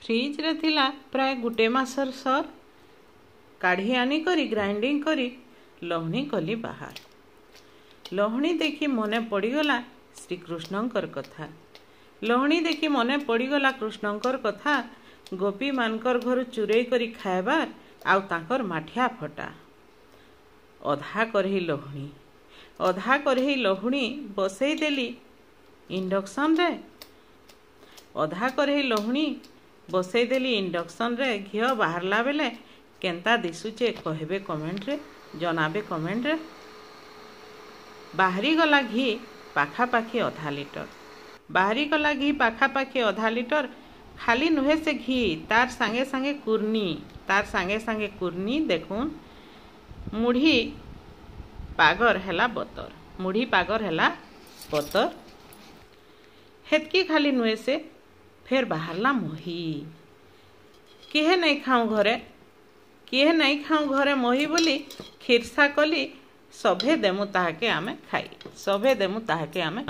Fridge रे थिला प्राय गुटे मासर सर काढ़ी आनी करी ग्राइंडिंग करी लहुणी कली बाहर। लहुणी देखी मने पड़गला श्रीकृष्णंकर कथा। लहुणी देखी मने पड़गला कृष्णंकर कथा। गोपी मानकर घर चुरई करी खाएबार आउ तांकर माठिया फटा। अधा करही लहुणी बसई देली इंडक्शन रे। अधा करही लहुणी बसई देली इंडक्शन रे। घिओ बाहरला बेले केंता दिसुचे कहबे कमेंट रे, जनाबे कमेंट रे। बाहरी गला घी पाखापाखी आधा लिटर। बाहरी गला घी पाखापाखी आधा लिटर। खाली नुहे से घी तार सांगे सांगे कुर्नी देखुन मुढ़ी पागर हैला बतर। मुढ़ी पागर हैला बतर। हेतकी खाली नुहे से फेर बाहरला मही। किहे नहीं खाऊं घरे मही बोली खिरसा कली। सभे देमु ताहाके आमे खाई।